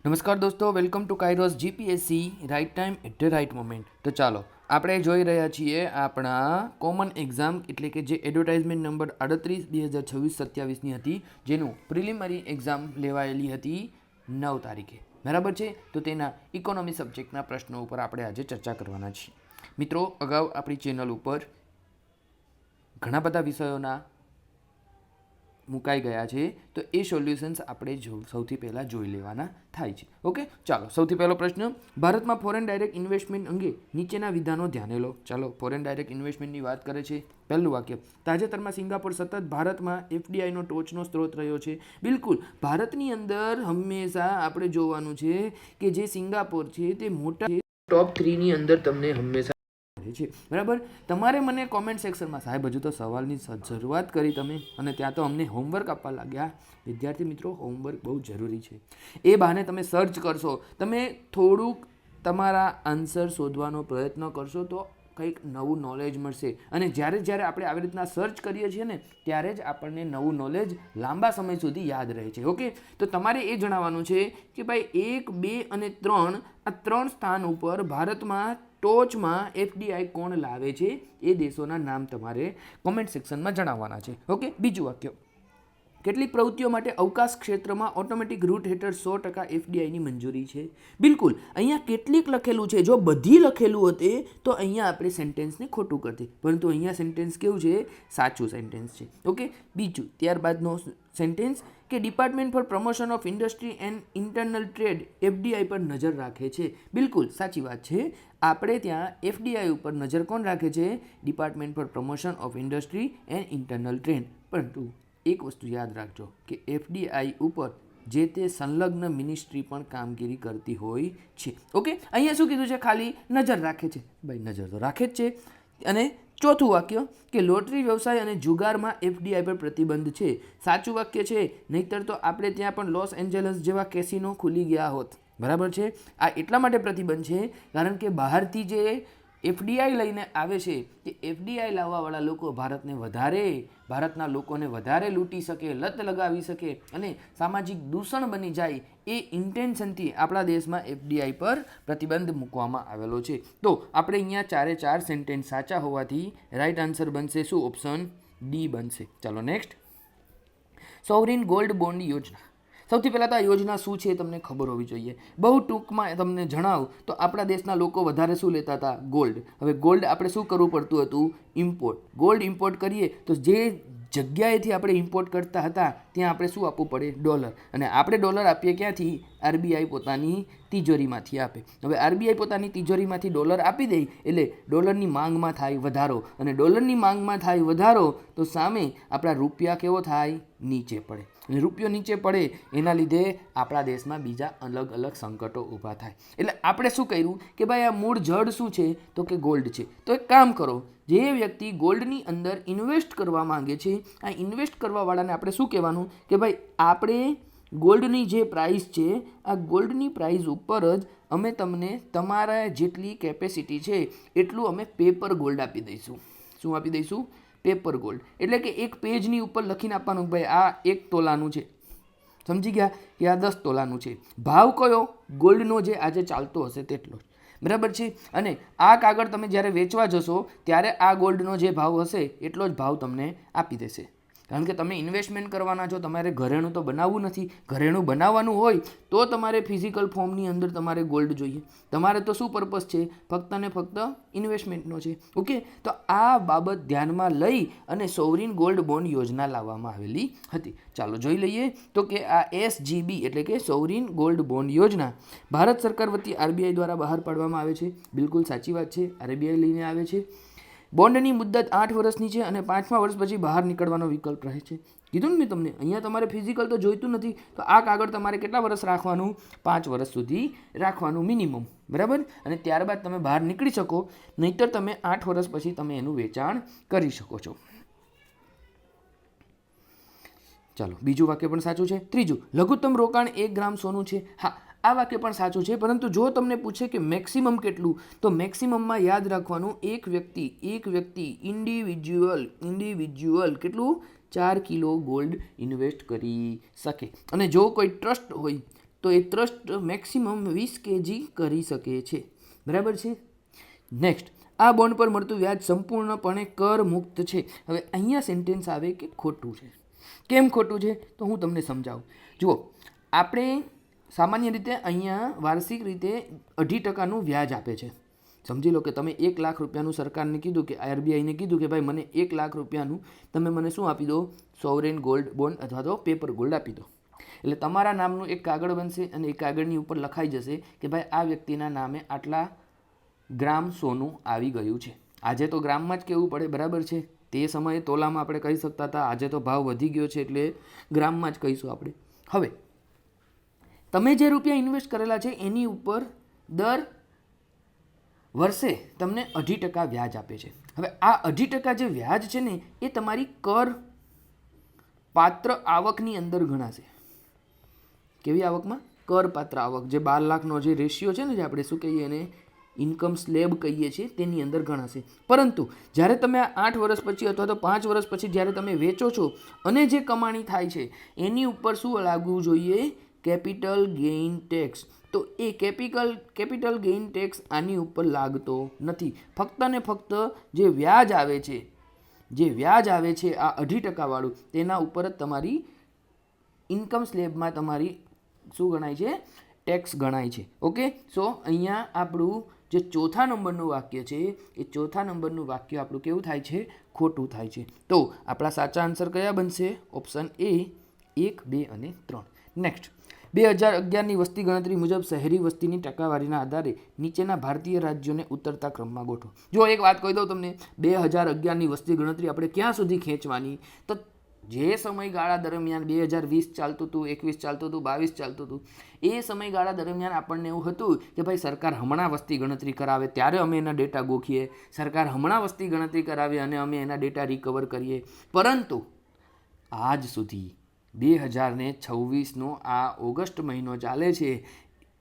નમસ્કાર દોસ્તો, welcome to Kairos GPSC right time at the right moment. તો ચાલો આપણે જોઈ રહ્યા છીએ આપણા કોમન એક્ઝામ એટલે કે જે એડવર્ટાઇઝમેન્ટ નંબર 38/2026-27ની હતી, જેનું પ્રિલિમરી એક્ઝામ લેવાયેલી હતી 9 તારીખે. બરાબર છે. તો તેના ઇકોનોમી સબ્જેક્ટના પ્રશ્નો ઉપર આપણે આજે ચર્ચા કરવાના છીએ. મિત્રો, અગાઉ આપણી ચેનલ ઉપર ઘણા બધા વિષયોના મુકાઈ ગયા છે, તો એ સોલ્યુશન્સ આપણે સૌથી પહેલાં જોઈ લેવાના થાય છે. ઓકે, ચાલો સૌથી પહેલો પ્રશ્ન, ભારતમાં ફોરેન ડાયરેક્ટ ઇન્વેસ્ટમેન્ટ અંગે નીચેના વિધાનો ધ્યાને લો. ચાલો, ફોરેન ડાયરેક્ટ ઇન્વેસ્ટમેન્ટની વાત કરે છે. પહેલું વાક્ય, તાજેતરમાં સિંગાપોર સતત ભારતમાં એફડીઆઈનો ટોચનો સ્ત્રોત રહ્યો છે. બિલકુલ, ભારતની અંદર હંમેશા આપણે જોવાનું છે કે જે સિંગાપોર છે તે મોટા ટોપ 3ની અંદર તમને હંમેશા છે. બરાબર. તમારે મને કોમેન્ટ સેક્શનમાં, સાહેબ હજુ તો સવાલની શરૂઆત કરી તમે અને ત્યાં તો અમને હોમવર્ક આપવા લાગ્યા. વિદ્યાર્થી મિત્રો, હોમવર્ક બહુ જરૂરી છે. એ બહાને તમે સર્ચ કરશો, તમે થોડુંક તમારા આન્સર શોધવાનો પ્રયત્ન કરશો તો કંઈક નવું નોલેજ મળશે. અને જ્યારે આપણે આવી રીતના સર્ચ કરીએ છીએ ને, ત્યારે જ આપણને નવું નોલેજ લાંબા સમય સુધી યાદ રહે છે. ઓકે, તો તમારે એ જણાવવાનું છે કે ભાઈ 1, 2 અને 3 આ 3 સ્થાન ઉપર ભારતમાં ટોચમાં એફડીઆઈ કોણ લાવે છે એ દેશોના નામ તમારે કોમેન્ટ સેક્શનમાં જણાવવાના છે. ઓકે, બીજું વાક્ય, કેટલીક પ્રવૃત્તિઓ માટે અવકાશ ક્ષેત્રમાં ઓટોમેટિક રૂટ હેઠળ 100% એફડીઆઈની મંજૂરી છે. બિલકુલ, અહીંયા કેટલીક લખેલું છે. જો બધી લખેલું હોતે તો અહીંયા આપણે સેન્ટેન્સને ખોટું કરતી, પરંતુ અહીંયા સેન્ટેન્સ કેવું છે? સાચું સેન્ટેન્સ છે. ઓકે, બીજું, ત્યારબાદનો સેન્ટેન્સ કે department four promotion of industry and internal trade FDI પર નજર રાખે છે. બિલકુલ સાચી વાત છે. આપણે ત્યાં એફડીઆઈ ઉપર નજર કોણ રાખે છે? Department four promotion of industry and internal trade. પરંતુ એક વસ્તુ યાદ રાખજો કે એફડીઆઈ ઉપર જે તે સંલગ્ન મિનિસ્ટ્રી પણ કામગીરી કરતી હોય છે. ઓકે, અહીંયા શું કીધું છે? ખાલી નજર રાખે છે. ભાઈ, નજર તો રાખે જ છે. અને ચોથું વાક્ય કે લોટરી વ્યવસાય અને જુગારમાં એફડીઆઈ પર પ્રતિબંધ છે. સાચું વાક્ય છે, નહીતર તો આપણે ત્યાં પણ લોસ એન્જલસ જેવા કેસિનો ખુલી ગયા હોત. બરાબર છે. આ એટલા માટે પ્રતિબંધ છે કારણ કે બહારથી જે એફડીઆઈ લઈને આવે છે તે એફડીઆઈ લાવવાવાળા લોકો ભારતના લોકોને વધારે લૂંટી શકે, લત લગાવી શકે અને સામાજિક દૂષણ બની જાય, એ ઇન્ટેન્શનથી આપણા દેશમાં એફડીઆઈ પર પ્રતિબંધ મૂકવામાં આવેલો છે. તો આપણે અહીંયા 4 સેન્ટેન્સ સાચા હોવાથી રાઈટ આન્સર બનશે શું? ઓપ્શન ડી બનશે. ચાલો નેક્સ્ટ, સોવરિન ગોલ્ડ બોન્ડ યોજના. સૌથી પહેલાં તો આ યોજના શું છે તમને ખબર હોવી જોઈએ. બહુ ટૂંકમાં તમને જણાવું તો આપણા દેશના લોકો વધારે શું લેતા હતા? ગોલ્ડ. હવે ગોલ્ડ આપણે શું કરવું પડતું હતું? ઇમ્પોર્ટ. ગોલ્ડ ઇમ્પોર્ટ કરીએ તો જે જગ્યાએથી આપણે ઇમ્પોર્ટ કરતા હતા ત્યાં આપણે શું આપવું પડે? ડોલર. અને આપણે ડોલર આપીએ ક્યાંથી? આરબીઆઈ પોતાની તિજોરીમાંથી આપે. હવે આરબીઆઈ પોતાની તિજોરીમાંથી ડોલર આપી દે એટલે ડોલરની માંગમાં થાય વધારો, અને ડોલરની માંગમાં થાય વધારો તો સામે આપણા રૂપિયા કેવો થાય? નીચે પડે. અને રૂપિયો નીચે પડે એના લીધે આપણા દેશમાં બીજા અલગ અલગ સંકટો ઊભા થાય. એટલે આપણે શું કર્યું કે ભાઈ આ મૂળ જડ શું છે? તો કે ગોલ્ડ છે. તો એક કામ કરો, જે વ્યક્તિ ગોલ્ડની અંદર ઇન્વેસ્ટ કરવા માંગે છે, આ ઇન્વેસ્ટ કરવાવાળાને આપણે શું કહેવાનું કે ભાઈ આપણે ગોલ્ડની જે પ્રાઇસ છે, આ ગોલ્ડની પ્રાઇસ ઉપર જ અમે તમને તમારા જેટલી કેપેસિટી છે એટલું અમે પેપર ગોલ્ડ આપી દઈશું. શું આપી દઈશું? Paper gold. એટલે કે એક પેજની ઉપર લખીને આપવાનું ભાઈ આ 1 તોલાનું છે. સમજી ગયા કે આ 10 તોલાનું છે. ભાવ કયો? ગોલ્ડનો જે આજે ચાલતો હશે તેટલો. બરાબર છે. અને આ કાગળ તમે જ્યારે વેચવા જશો ત્યારે આ ગોલ્ડનો જે ભાવ હશે એટલો જ ભાવ તમને આપી દેશે. કારણ કે તમે ઇન્વેસ્ટમેન્ટ કરવાના છો, તમારે ઘરેણું તો બનાવવું નથી. ઘરેણું બનાવવાનું હોય તો તમારે ફિઝિકલ ફોર્મની અંદર તમારે ગોલ્ડ જોઈએ. તમારે તો શું પર્પસ છે? ફક્ત ને ફક્ત ઇન્વેસ્ટમેન્ટનો છે. ઓકે, તો આ બાબત ધ્યાનમાં લઈ અને સોવરિન ગોલ્ડ બોન્ડ યોજના લાવવામાં આવેલી હતી. ચાલો જોઈ લઈએ તો કે આ એસજીબી એટલે કે સોવરિન ગોલ્ડ બોન્ડ યોજના ભારત સરકાર વતી આરબીઆઈ દ્વારા બહાર પાડવામાં આવે છે. બિલકુલ સાચી વાત છે, આરબીઆઈ લઈને આવે છે. બોન્ડની મુદ્દત 8 વર્ષની છે અને 5મા વર્ષ પછી બહાર નીકળવાનો વિકલ્પ રહે છે. કીધું ને મેં તમને, અહીંયા તમારે ફિઝિકલ તો જોઈતું નથી, તો આ કાગળ તમારે કેટલા વર્ષ રાખવાનું? 5 વર્ષ સુધી રાખવાનું મિનિમમ. બરાબર. અને ત્યારબાદ તમે બહાર નીકળી શકો, નહીતર તમે 8 વર્ષ પછી તમે એનું વેચાણ કરી શકો છો. ચાલો, બીજું વાક્ય પણ સાચું છે. ત્રીજું, લઘુત્તમ રોકાણ 1 ગ્રામ સોનું છે. હા, આ વાક્ય પણ સાચું છે, પરંતુ જો તમને પૂછે કે મેક્સિમમ કેટલું, તો મેક્સિમમમાં યાદ રાખવાનું એક વ્યક્તિ ઇન્ડિવિજ્યુઅલ કેટલું? 4 કિલો ગોલ્ડ ઇન્વેસ્ટ કરી શકે. અને જો કોઈ ટ્રસ્ટ હોય તો એ ટ્રસ્ટ મેક્સિમમ 20 kg કરી શકે છે. બરાબર છે. નેક્સ્ટ, આ બોન્ડ પર મળતું વ્યાજ સંપૂર્ણપણે કર મુક્ત છે. હવે અહીંયા સેન્ટેન્સ આવે કે ખોટું છે. કેમ ખોટું છે તો હું તમને સમજાવું. જુઓ, આપણે સામાન્ય રીતે અહીંયા વાર્ષિક રીતે 2.5% વ્યાજ આપે છે. સમજી લો કે તમે 1 લાખ રૂપિયાનું સરકારને કીધું કે આરબીઆઈને કીધું કે ભાઈ મને 1 લાખ રૂપિયાનું તમે મને શું આપી દો, સોવરેન ગોલ્ડ બોન્ડ અથવા તો પેપર ગોલ્ડ આપી દો. એટલે તમારા નામનું એક કાગળ બનશે અને એ કાગળની ઉપર લખાઈ જશે કે ભાઈ આ વ્યક્તિના નામે આટલા ગ્રામ સોનું આવી ગયું છે. આજે તો ગ્રામમાં જ કહેવું પડે, બરાબર છે. તે સમયે તોલામાં આપણે કહી શકતા હતા, આજે તો ભાવ વધી ગયો છે એટલે ગ્રામમાં જ કહીશું આપણે. હવે તમે જે રૂપિયા ઇન્વેસ્ટ કરેલા છે એની ઉપર દર વર્ષે તમને 2.5% વ્યાજ આપે છે. હવે આ 2.5% જે વ્યાજ છે ને એ તમારી કર પાત્ર આવકની અંદર ગણાશે. કેવી આવકમાં? કરપાત્ર આવક. જે 12 લાખનો જે રેશિયો છે ને, જે આપણે શું કહીએ એને ઇન્કમ સ્લેબ કહીએ છીએ, તેની અંદર ગણાશે. પરંતુ જ્યારે તમે આ 8 વર્ષ પછી અથવા તો 5 વર્ષ પછી જ્યારે તમે વેચો છો અને જે કમાણી થાય છે એની ઉપર શું લાગવું જોઈએ? Capital gain tax. તો એ કેપિટલ ગેઇન ટેક્સ આની ઉપર લાગતો નથી. ફક્ત ને ફક્ત જે વ્યાજ આવે છે આ 2.5% વાળું, તેના ઉપર જ તમારી ઇન્કમ સ્લેબમાં તમારી શું ગણાય છે? ટેક્સ ગણાય છે. ઓકે, સો અહીંયા આપણું જે ચોથા નંબરનું વાક્ય છે એ ચોથા નંબરનું વાક્ય આપણું કેવું થાય છે? ખોટું થાય છે. તો આપણા સાચા આન્સર કયા બનશે? ઓપ્શન એ 1, 2 અને 3. નેક્સ્ટ, 2011ની વસ્તી ગણતરી મુજબ શહેરી વસ્તીની ટકાવારીના આધારે નીચેના ભારતીય રાજ્યોને ઉતરતા ક્રમમાં ગોઠવો. જો એક વાત કહી દઉં તમને, 2011ની વસ્તી ગણતરી આપણે ક્યાં સુધી ખેંચવાની? તો જે સમયગાળા દરમિયાન 2020 ચાલતું હતું, 21 ચાલતું હતું, 22 ચાલતું હતું, એ સમયગાળા દરમિયાન આપણને એવું હતું કે ભાઈ સરકાર હમણાં વસ્તી ગણતરી કરાવે ત્યારે અમે એના ડેટા ગોખીએ, સરકાર હમણાં વસ્તી ગણતરી કરાવે અને અમે એના ડેટા રિકવર કરીએ. પરંતુ આજ સુધી 2026નો આ ઓગસ્ટ મહિનો ચાલે છે,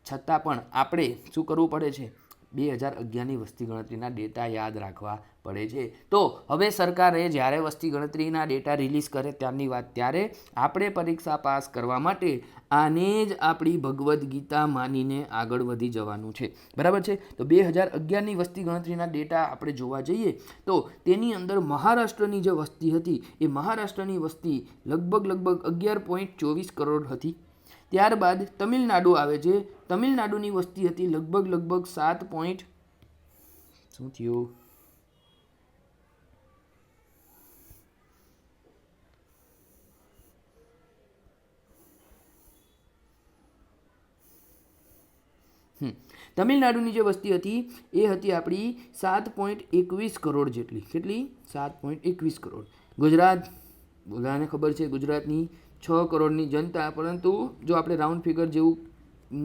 છતાં પણ આપણે શું કરવું પડે છે? 2011ની વસ્તી ગણતરીના ડેટા યાદ રાખવા પડે છે. તો હવે સરકારે જ્યારે વસ્તી ગણતરીના ડેટા રિલીઝ કરે ત્યારની વાત, ત્યારે આપણે પરીક્ષા પાસ કરવા માટે આને જ આપણી ભગવદ્ ગીતા માનીને આગળ વધી જવાનું છે. બરાબર છે. તો 2011ની વસ્તી ગણતરીના ડેટા આપણે જોવા જઈએ તો તેની અંદર મહારાષ્ટ્રની જે વસ્તી હતી એ મહારાષ્ટ્રની વસ્તી લગભગ 11.24 કરોડ હતી. ત્યારબાદ તમિલનાડુ આવે છે. તમિલનાડુની વસ્તી હતી લગભગ 7. શું થયું? તમિલનાડુની જે વસ્તી હતી એ હતી આપણી 7.21 કરોડ જેટલી. કેટલી? 7.21 કરોડ. ગુજરાત, બધાને ખબર છે ગુજરાતની 6 કરોડની જનતા, પરંતુ જો આપણે રાઉન્ડ ફિગર જેવું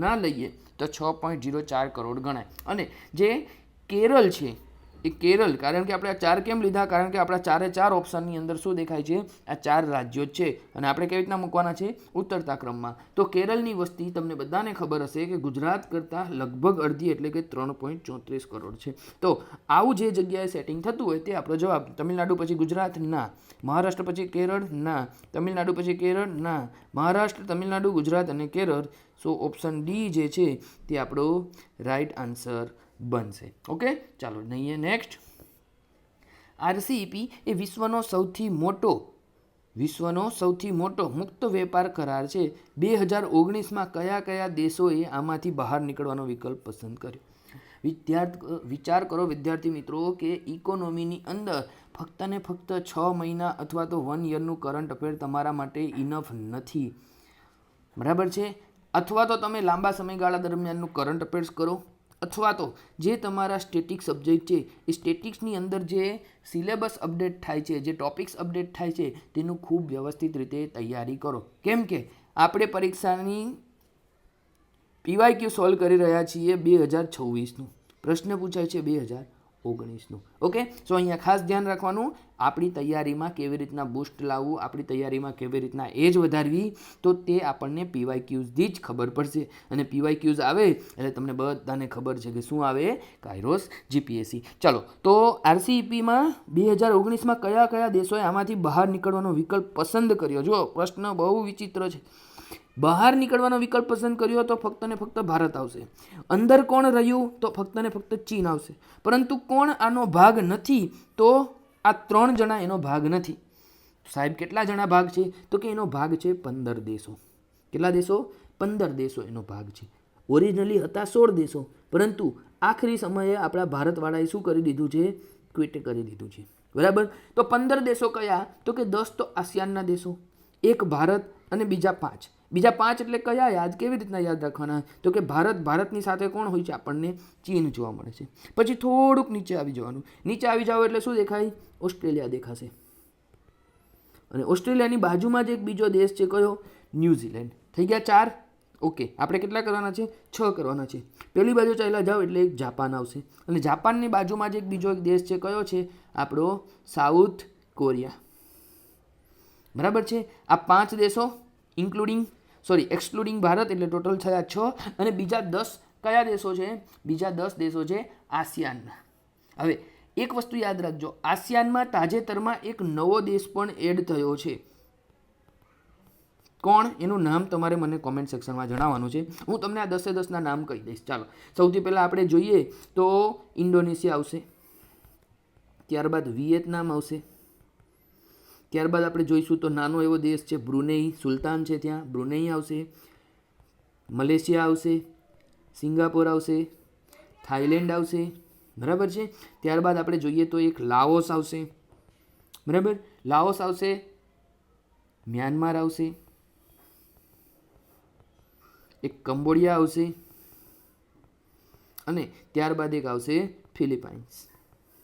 ના લઈએ તો 6.04 કરોડ ગણાય. અને જે કેરળ છે એ કેરળ, કારણ કે આપણે આ 4 કેમ લીધા? કારણ કે આપણા 4 ઓપ્શનની અંદર શું દેખાય છે? આ 4 રાજ્યો છે અને આપણે કેવી રીતના મૂકવાના છે? ઉતરતા ક્રમમાં. તો કેરળની વસ્તી તમને બધાને ખબર હશે કે ગુજરાત કરતાં લગભગ અડધી, એટલે કે 3.34 કરોડ છે. તો આવું જે જગ્યાએ સેટિંગ થતું હોય તે આપણો જવાબ. તમિલનાડુ પછી ગુજરાત? ના. મહારાષ્ટ્ર પછી કેરળ? ના. તમિલનાડુ પછી કેરળ? ના. મહારાષ્ટ્ર, તમિલનાડુ, ગુજરાત અને કેરળ. સો ઓપ્શન ડી જે છે તે આપણો રાઈટ આન્સર બનશે. ઓકે, ચાલો નહીં. નેક્સ્ટ, આરસીઈપી એ વિશ્વનો સૌથી મોટો મુક્ત વેપાર કરાર છે. 2019માં કયા દેશોએ આમાંથી બહાર નીકળવાનો વિકલ્પ પસંદ કર્યો? વિચાર કરો વિદ્યાર્થી મિત્રો કે ઇકોનોમીની અંદર ફક્ત ને ફક્ત 6 મહિના અથવા તો 1 યરનું કરંટ અફેર તમારા માટે ઇનફ નથી. બરાબર છે. અથવા તો તમે લાંબા સમયગાળા દરમિયાનનું કરંટ અફેર્સ કરો, અથવા તો જે તમારા સ્ટેટિક સબ્જેક્ટ છે એ સ્ટેટિક્સની અંદર જે સિલેબસ અપડેટ થાય છે, જે ટોપિક્સ અપડેટ થાય છે, તેનું ખૂબ વ્યવસ્થિત રીતે તૈયારી કરો. કેમ કે આપણે પરીક્ષાની PYQ સોલ્વ કરી રહ્યા છીએ 2026નું. પ્રશ્ન પૂછાય છે 2019નું. ઓકે, સો અહીંયા ખાસ ધ્યાન રાખવાનું, આપણી તૈયારીમાં કેવી રીતના બૂસ્ટ લાવવું, આપણી તૈયારીમાં કેવી રીતના એજ વધારવી, તો તે આપણને PYQથી જ ખબર પડશે. અને PYQs આવે એટલે તમને બધાને ખબર છે કે શું આવે? કાયરોસ GPSC. ચાલો, તો આરસીઈપીમાં 2019માં કયા દેશોએ આમાંથી બહાર નીકળવાનો વિકલ્પ પસંદ કર્યો? જો પ્રશ્ન બહુ વિચિત્ર છે. બહાર નીકળવાનો વિકલ્પ પસંદ કર્યો તો ફક્ત ને ફક્ત ભારત આવશે. અંદર કોણ રહ્યું તો ફક્ત ને ફક્ત ચીન આવશે. પરંતુ કોણ આનો ભાગ નથી તો આ 3 જણા એનો ભાગ નથી. સાહેબ કેટલા જણા ભાગ છે તો કે એનો ભાગ છે 15 દેશો. કેટલા દેશો? 15 દેશો એનો ભાગ છે. ઓરિજિનલી હતા 16 દેશો, પરંતુ આખરી સમયે આપણા ભારતવાળાએ શું કરી દીધું છે? ક્વિટ કરી દીધું છે. બરાબર. તો 15 દેશો કયા તો કે 10 તો આસિયાનના દેશો, એક ભારત અને બીજા 5. બીજા 5 એટલે કયા? યાદ કેવી રીતના યાદ રાખવાના તો કે ભારતની સાથે કોણ હોય છે? આપણને ચીન જોવા મળે છે. પછી થોડુંક નીચે આવી જવાનું. નીચે આવી જાવ એટલે શું દેખાય? ઓસ્ટ્રેલિયા દેખાશે. અને ઓસ્ટ્રેલિયાની બાજુમાં જ એક બીજો દેશ છે, કયો? ન્યૂઝીલેન્ડ. થઈ ગયા 4. ઓકે, આપણે કેટલા કરવાના છે? 6 કરવાના છે. પેલી બાજુ ચાલ્યા જાઓ એટલે એક જાપાન આવશે. અને જાપાનની બાજુમાં જ એક બીજો એક દેશ છે, કયો છે? આપણો સાઉથ કોરિયા. બરાબર છે. આ 5 દેશો એક્સક્લુડિંગ ભારત એટલે ટોટલ થયા 6. અને બીજા 10 કયા દેશો છે? બીજા 10 દેશો છે આસિયાનના. હવે એક વસ્તુ યાદ રાખજો, આસિયાનમાં તાજેતરમાં એક નવો દેશ પણ એડ થયો છે. કોણ? એનું નામ તમારે મને કોમેન્ટ સેક્શનમાં જણાવવાનું છે. હું તમને આ 10 નામ કહી દઈશ. ચાલો, સૌથી પહેલાં આપણે જોઈએ તો ઇન્ડોનેશિયા આવશે, ત્યારબાદ વિયેતનામ આવશે, ત્યારબાદ આપણે જોઈશું તો નાનો એવો દેશ છે બ્રુનેઈ, સુલતાન છે ત્યાં, બ્રુનેઈ આવશે, મલેશિયા આવશે, સિંગાપોર આવશે, થાઈલેન્ડ આવશે. બરાબર છે. ત્યારબાદ આપણે જોઈએ તો એક લાઓસ આવશે. બરાબર, લાઓસ આવશે, મ્યાનમાર આવશે, એક કંબોડિયા આવશે, અને ત્યારબાદ એક આવશે ફિલિપાઇન્સ.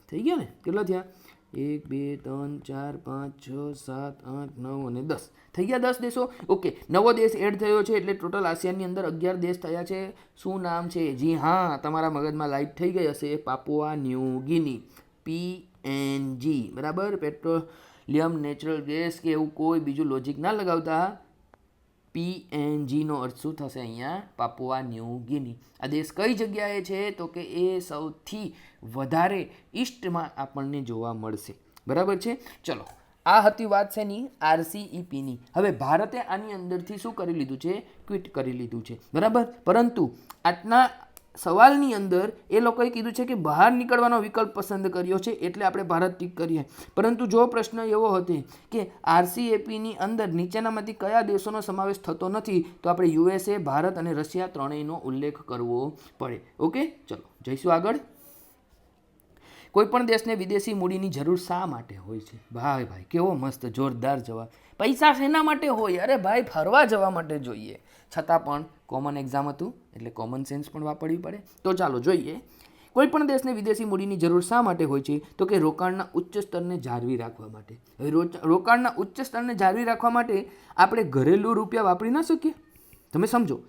થઈ ગયા ને? કેટલા થયા? 1 2 3 4 5 6 7 8 9 અને 10. થઈ ગયા 10 દેશો. ઓકે, નવો દેશ એડ થયો છે એટલે ટોટલ આસિયાનની અંદર 11 દેશ થયા છે. શું નામ છે? જી હા, તમારા મગજમાં લાઈટ થઈ ગઈ હશે. Papua new guinea, PNG. બરાબર. પેટ્રોલિયમ નેચરલ ગેસ કે એવું કોઈ બીજું લોજિક ના લગાવતા. PNG નો અર્થ શું થશે અહીંયા? Papua new guinea. આ દેશ કઈ જગ્યાએ છે તો કે એ સૌથી વધારે ઈસ્ટમાં આપણને જોવા મળશે. બરાબર છે. ચલો, આ હતી વાત શેની? RCEPની. હવે ભારતે આની અંદરથી શું કરી લીધું છે? ક્વિટ કરી લીધું છે. બરાબર. પરંતુ આજના સવાલની અંદર એ લોકોએ કીધું છે કે બહાર નીકળવાનો વિકલ્પ પસંદ કર્યો છે એટલે આપણે ભારત ટીક કરીએ. પરંતુ જો પ્રશ્ન એવો હતો કે RCEPની અંદર નીચેનામાંથી કયા દેશોનો સમાવેશ થતો નથી તો આપણે USA, ભારત અને રશિયા ત્રણેયનો ઉલ્લેખ કરવો પડે. ઓકે, ચલો જઈશું આગળ. કોઈ પણ દેશને વિદેશી મૂડીની જરૂર શા માટે હોય છે? ભાઈ કેવો મસ્ત જોરદાર જવાબ. પૈસા શેના માટે હોય? અરે ભાઈ, ફરવા જવા માટે જોઈએ. છતાં પણ કોમન એક્ઝામ હતું એટલે કોમન સેન્સ પણ વાપરવી પડે. તો ચાલો જોઈએ. કોઈ પણ દેશને વિદેશી મૂડીની જરૂર શા માટે હોય છે તો કે રોકાણના ઉચ્ચ સ્તરને જાળવી રાખવા માટે. હવે રોકાણના ઉચ્ચ સ્તરને જાળવી રાખવા માટે આપણે ઘરેલું રૂપિયા વાપરી ના શકીએ. તમે સમજો,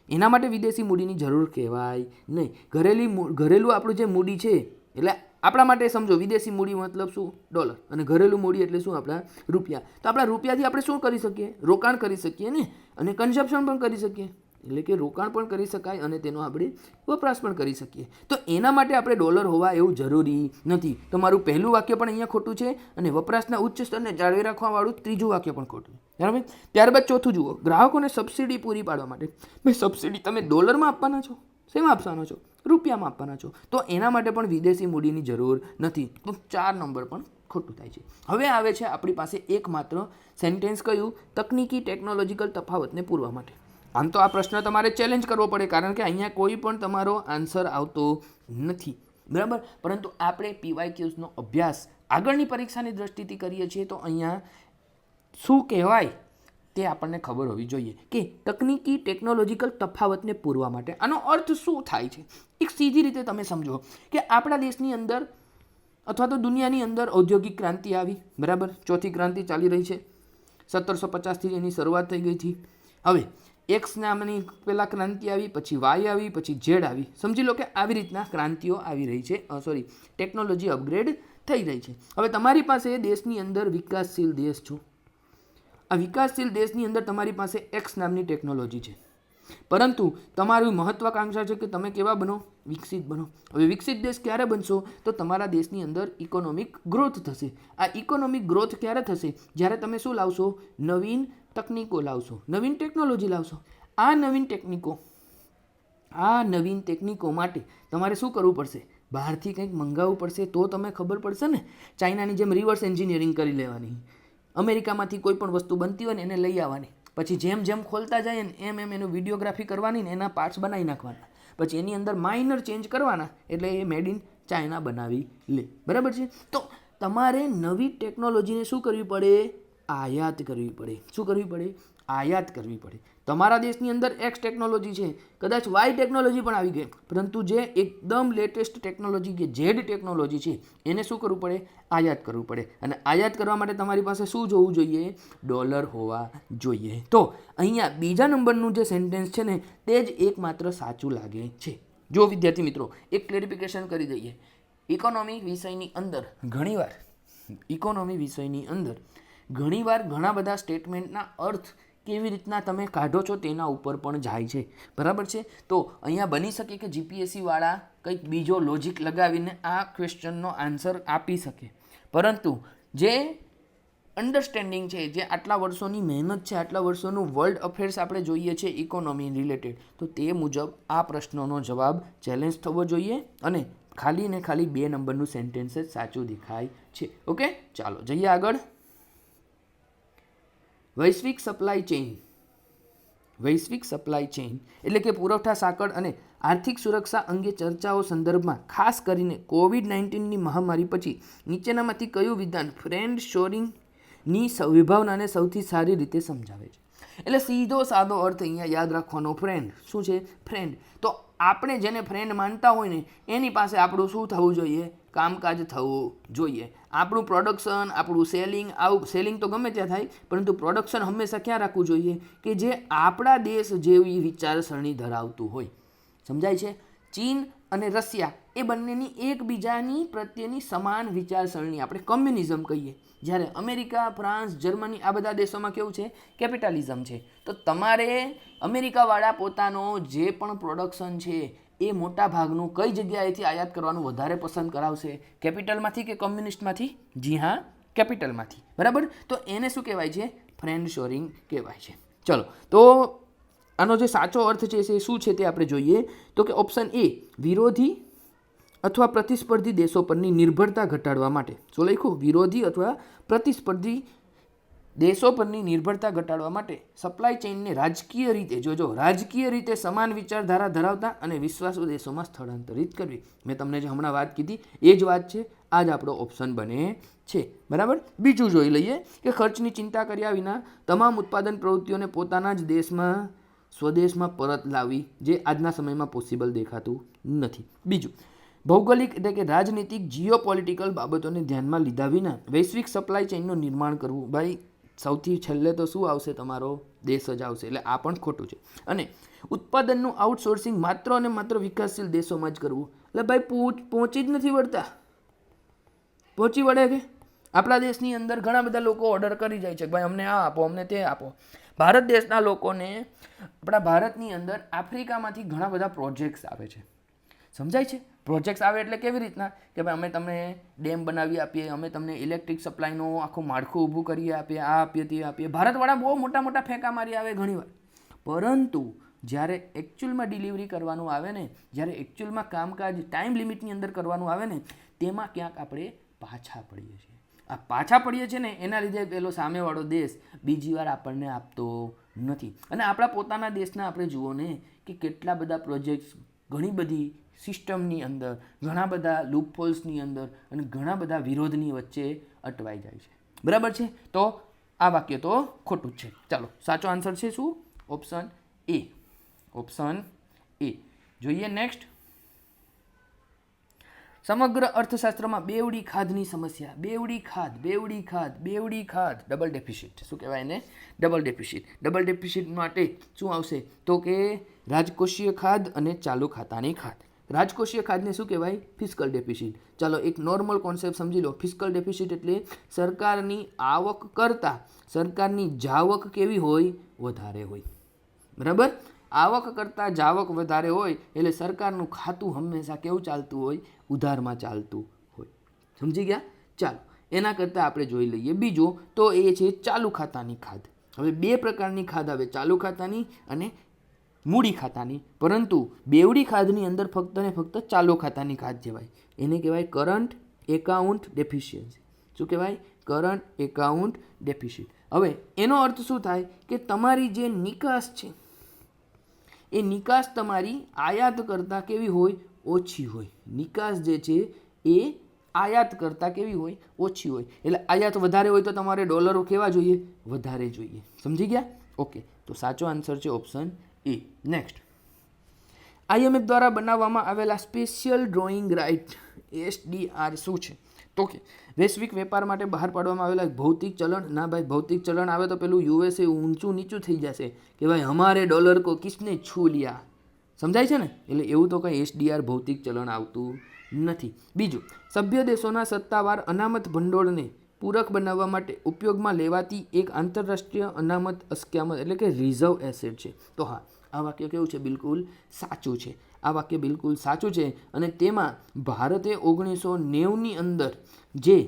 એના માટે વિદેશી મૂડીની જરૂર કહેવાય નહીં. ઘરેલું આપણું જે મૂડી છે એટલે આપણા માટે સમજો, વિદેશી મૂડી મતલબ શું? ડોલર. અને ઘરેલું મૂડી એટલે શું? આપણા રૂપિયા. તો આપણા રૂપિયાથી આપણે શું કરી શકીએ? રોકાણ કરી શકીએ ને, અને કન્ઝમ્પશન પણ કરી શકીએ. એટલે કે રોકાણ પણ કરી શકાય અને તેનો આપણે વપરાશ પણ કરી શકીએ. તો એના માટે આપણે ડોલર હોવા એવું જરૂરી નથી. તો મારું પહેલું વાક્ય પણ અહીંયા ખોટું છે અને વપરાશના ઉચ્ચ સ્તરને જાળવી રાખવાવાળું ત્રીજું વાક્ય પણ ખોટું. બરાબર. ત્યારબાદ ચોથું જુઓ, ગ્રાહકોને સબસિડી પૂરી પાડવા માટે. ભાઈ, સબસિડી તમે ડોલરમાં આપવાના છો? શેમાં આપવાના છો? રૂપિયામાં આપવાના છો. તો એના માટે પણ વિદેશી મૂડીની જરૂર નથી. તો 4 નંબર પણ ખોટું થાય છે. હવે આવે છે આપણી પાસે એકમાત્ર સેન્ટેન્સ, કયું? તકનીકી ટેકનોલોજીકલ તફાવતને પૂરવા માટે. આમ તો આ પ્રશ્ન તમારે ચેલેન્જ કરવો પડે કારણ કે અહીંયા કોઈ પણ તમારો આન્સર આવતો નથી. બરાબર. પરંતુ આપણે PYQનો અભ્યાસ આગળની પરીક્ષાની દ્રષ્ટિથી કરીએ છીએ તો અહીંયા શું કહેવાય તે આપણને ખબર હોવી જોઈએ કે તકનીકી ટેકનોલોજીકલ તફાવતને પૂરવા માટે. આનો અર્થ શું થાય છે? એક સીધી રીતે તમે સમજો કે આપણા દેશની અંદર અથવા તો દુનિયાની અંદર ઔદ્યોગિક ક્રાંતિ આવી. બરાબર. ચોથી ક્રાંતિ ચાલી રહી છે. 1750થી એની શરૂઆત થઈ ગઈ હતી. હવે એક્સ નામની પહેલાં ક્રાંતિ આવી, પછી વાય આવી, પછી ઝેડ આવી. સમજી લો કે આવી રીતના ક્રાંતિઓ આવી રહી છે. ટેકનોલોજી અપગ્રેડ થઈ રહી છે. હવે તમારી પાસે દેશની અંદર વિકાસશીલ દેશ છો. આ વિકાસશીલ દેશની અંદર તમારી પાસે એક્સ નામની ટેકનોલોજી છે, પરંતુ તમારી મહત્વાકાંક્ષા છે કે તમે કેવા બનો? વિકસિત બનો. હવે વિકસિત દેશ ક્યારે બનશો તો તમારા દેશની અંદર ઇકોનોમિક ગ્રોથ થશે. આ ઇકોનોમિક ગ્રોથ ક્યારે થશે? જ્યારે તમે શું લાવશો? નવીન તકનીકો લાવશો, નવીન ટેકનોલોજી લાવશો. આ નવીન ટેકનિકો માટે તમારે શું કરવું પડશે? બહારથી કંઈક મંગાવવું પડશે, તો તમે ખબર પડશે ને. ચાઇનાની જેમ રિવર્સ એન્જિનિયરિંગ કરી લેવાની. અમેરિકામાંથી કોઈ પણ વસ્તુ બનતી હોય ને એને લઈ આવવાની, પછી જેમ જેમ ખોલતા જાય ને એમ એનું વિડીયોગ્રાફી કરવાની ને એના પાર્ટ્સ બનાવી નાખવાના, પછી એની અંદર માઇનર ચેન્જ કરવાના, એટલે એ મેડ ઇન ચાઇના બનાવી લે. બરાબર છે? તો તમારે નવી ટેકનોલોજીને શું કરવી પડે? આયાત કરવી પડે. શું કરવી પડે? આયાત કરવી પડે. તમારા દેશની અંદર એક્સ ટેકનોલોજી છે, કદાચ વાય ટેકનોલોજી પણ આવી ગઈ, પરંતુ જે એકદમ લેટેસ્ટ ટેકનોલોજી કે ઝેડ ટેકનોલોજી છે એને શું કરવું પડે? આયાત કરવું પડે. અને આયાત કરવા માટે તમારી પાસે શું જોવું જોઈએ? ડોલર હોવા જોઈએ. તો અહીંયા બીજા નંબરનું જે સેન્ટેન્સ છે ને તે જ એકમાત્ર સાચું લાગે છે. જો વિદ્યાર્થી મિત્રો, એક ક્લેરિફિકેશન કરી દઈએ. ઇકોનોમી વિષયની અંદર ઘણીવાર ઘણા બધા સ્ટેટમેન્ટના અર્થ કેવી રીતના તમે કાઢો છો તેના ઉપર પણ જાય છે. બરાબર છે? તો અહીંયા બની શકે કે જીપીએસસી વાળા કંઈક બીજો લોજિક લગાવીને આ ક્વેશ્ચનનો આન્સર આપી શકે, પરંતુ જે અન્ડરસ્ટેન્ડિંગ છે, જે આટલા વર્ષોની મહેનત છે, આટલા વર્ષોનું વર્લ્ડ અફેર્સ આપણે જોઈએ છે ઇકોનોમી રિલેટેડ, તો તે મુજબ આ પ્રશ્નોનો જવાબ ચેલેન્જ થવો જોઈએ અને ખાલી ને ખાલી 2 નંબરનું સેન્ટેન્સ જ સાચું દેખાય છે. ઓકે, ચાલો જઈએ આગળ. વૈશ્વિક સપ્લાય ચેઇન એટલે કે પુરવઠા સાંકળ અને આર્થિક સુરક્ષા અંગે ચર્ચાઓ સંદર્ભમાં ખાસ કરીને કોવિડ-19ની મહામારી પછી નીચેનામાંથી કયું વિધાન ફ્રેન્ડ શોરિંગની વિભાવનાને સૌથી સારી રીતે સમજાવે છે? એટલે સીધો સાદો અર્થ અહીંયા યાદ રાખવાનો. ફ્રેન્ડ શું છે? ફ્રેન્ડ. તો આપણે જેને ફ્રેન્ડ માનતા હોય ને એની પાસે આપણું શું થવું જોઈએ? કામકાજ થવું જોઈએ. આપણું પ્રોડક્શન, આપણું સેલિંગ તો ગમે ત્યાં થાય, પરંતુ પ્રોડક્શન હંમેશા ક્યાં રાખવું જોઈએ? કે જે આપણા દેશ જેવી વિચારસરણી ધરાવતું હોય. સમજાય છે? ચીન અને રશિયા એ બંનેની એકબીજાની પ્રત્યેની સમાન વિચારસરણી આપણે કમ્યુનિઝમ કહીએ. જ્યારે અમેરિકા, ફ્રાન્સ, જર્મની આ બધા દેશોમાં કેવું છે? કેપિટલિઝમ છે. તો તમારે અમેરિકાવાળા પોતાનો જે પણ પ્રોડક્શન છે એ મોટા ભાગનું કઈ જગ્યાએથી આયાત કરવાનું વધારે પસંદ કરાવશે? કેપિટલમાંથી કે કમ્યુનિસ્ટમાંથી? જી હા, કેપિટલમાંથી. બરાબર? તો એને શું કહેવાય છે? ફ્રેન્ડ શોરિંગ કહેવાય છે. ચલો, તો આનો જે સાચો અર્થ છે એ શું છે તે આપણે જોઈએ. તો કે ઓપ્શન એ, વિરોધી અથવા પ્રતિસ્પર્ધી દેશો પરની નિર્ભરતા ઘટાડવા માટે. શું લખ્યું? વિરોધી અથવા પ્રતિસ્પર્ધી દેશો પરની નિર્ભરતા ઘટાડવા માટે સપ્લાય ચેઇનને રાજકીય રીતે સમાન વિચારધારા ધરાવતા અને વિશ્વાસુ દેશોમાં સ્થળાંતરિત કરવી. મેં તમને જે હમણાં વાત કીધી એ જ વાત છે. આ જ આપણો ઓપ્શન બને છે. બરાબર? બીજું જોઈ લઈએ કે ખર્ચની ચિંતા કર્યા વિના તમામ ઉત્પાદન પ્રવૃત્તિઓને પોતાના જ સ્વદેશમાં પરત લાવવી, જે આજના સમયમાં પોસિબલ દેખાતું નથી. બીજું, ભૌગોલિક એટલે કે રાજનીતિક જીઓપોલિટિકલ બાબતોને ધ્યાનમાં લીધા વિના વૈશ્વિક સપ્લાય ચેઇનનું નિર્માણ કરવું. ભાઈ સૌથી છેલ્લે તો શું આવશે? તમારો દેશ જ આવશે. એટલે આ પણ ખોટું છે. અને ઉત્પાદનનું આઉટસોર્સિંગ માત્ર અને માત્ર વિકાસશીલ દેશોમાં જ કરવું. એટલે ભાઈ પહોંચી જ નથી વળતા. પહોંચી વળે કે? આપણા દેશની અંદર ઘણા બધા લોકો ઓર્ડર કરી જાય છે, ભાઈ અમને આ આપો, અમને તે આપો. ભારત દેશના લોકોને આપણા ભારતની અંદર આફ્રિકામાંથી ઘણા બધા પ્રોજેક્ટ્સ આવે છે. સમજાય છે? પ્રોજેક્ટ્સ આવે એટલે કેવી રીતના? કે ભાઈ અમે તમને ડેમ બનાવી આપીએ, અમે તમને ઇલેક્ટ્રિક સપ્લાયનું આખું માળખું ઊભું કરી આપીએ, આ આપીએ, તે આપીએ. ભારતવાળા બહુ મોટા ફેંકા મારી આવે ઘણીવાર. પરંતુ જ્યારે એકચ્યુઅલમાં ડિલિવરી કરવાનું આવે ને, જ્યારે એકચ્યુઅલમાં કામકાજ ટાઈમ લિમિટની અંદર કરવાનું આવે ને, તેમાં ક્યાંક આપણે પાછા પડીએ છીએ. આ પાછા પડીએ છીએ ને એના લીધે પેલો સામેવાળો દેશ બીજી વાર આપણને આપતો નથી. અને આપણા પોતાના દેશના આપણે જુઓ ને કે કેટલા બધા પ્રોજેક્ટ્સ ઘણી બધી સિસ્ટમની અંદર, ઘણા બધા લૂપહોલ્સની અંદર અને ઘણા બધા વિરોધની વચ્ચે અટવાઈ જાય છે. બરાબર છે? તો આ વાક્ય તો ખોટું જ છે. ચાલો, સાચો આન્સર છે શું? Option A. જોઈએ નેક્સ્ટ. સમગ્ર અર્થશાસ્ત્રમાં બેવડી ખાધની સમસ્યા. બેવડી ખાધ, ડબલ ડેફિસિટ. શું કહેવાય એને? Double deficit. ડબલ ડેફિસિટ માટે શું આવશે? તો કે રાજકોષીય ખાધ અને ચાલુ ખાતાની ખાધ. રાજકોષીય ખાધને શું કહેવાય? Fiscal deficit. ચાલો, એક નોર્મલ કોન્સેપ્ટ સમજી લો. ફિસ્કલ ડેફિસિટ એટલે સરકારની આવક કરતાં સરકારની જાવક કેવી હોય? વધારે હોય. બરાબર? આવક કરતાં જાવક વધારે હોય એટલે સરકારનું ખાતું હંમેશા કેવું ચાલતું હોય? ઉધારમાં ચાલતું હોય. સમજી ગયા? ચાલો, એના કરતાં આપણે જોઈ લઈએ બીજો, તો એ છે ચાલુ ખાતાની ખાધ. હવે બે પ્રકારની ખાધ આવે, ચાલુ ખાતાની અને મૂડી ખાતાની, પરંતુ બેવડી ખાધની અંદર ફક્ત ને ફક્ત ચાલુ ખાતાની ખાધ કહેવાય. એને કહેવાય કરંટ એકાઉન્ટ ડેફિશિયન્સી. શું કહેવાય? Current account deficient. હવે એનો અર્થ શું થાય કે તમારી જે નિકાસ છે એ નિકાસ તમારી આયાત કરતાં કેવી હોય? ઓછી હોય. નિકાસ જે છે એ આયાત કરતાં કેવી હોય? ઓછી હોય. એટલે આયાત વધારે હોય તો તમારે ડોલરો કેવા જોઈએ? વધારે જોઈએ. સમજી ગયા? ઓકે, તો સાચો આન્સર છે ઓપ્શન એ. નેક્સ્ટ, IMF દ્વારા બનાવવામાં આવેલા સ્પેશિયલ ડ્રોઈંગ રાઇટ SDR શું છે? તો કે વૈશ્વિક વેપાર માટે બહાર પાડવામાં આવેલા ભૌતિક ચલણ. ના ભાઈ, ભૌતિક ચલણ આવે તો પેલું USA ઊંચું નીચું થઈ જશે કે ભાઈ હમારે ડોલર કો કિસને છૂ લિયા. સમજાય છે ને? એટલે એવું તો કંઈ SDR ભૌતિક ચલણ આવતું નથી. બીજું, સભ્ય દેશોના સત્તાવાર અનામત ભંડોળને પૂરક બનાવવા માટે ઉપયોગમાં લેવાતી એક આંતરરાષ્ટ્રીય અનામત અસ્ક્યામત એટલે કે રિઝર્વ એસેટ છે. તો હા, આ વાક્ય કેવું છે? બિલકુલ સાચું છે. આ વાક્ય બિલકુલ સાચું છે. અને તેમાં ભારતે 1990ની અંદર જે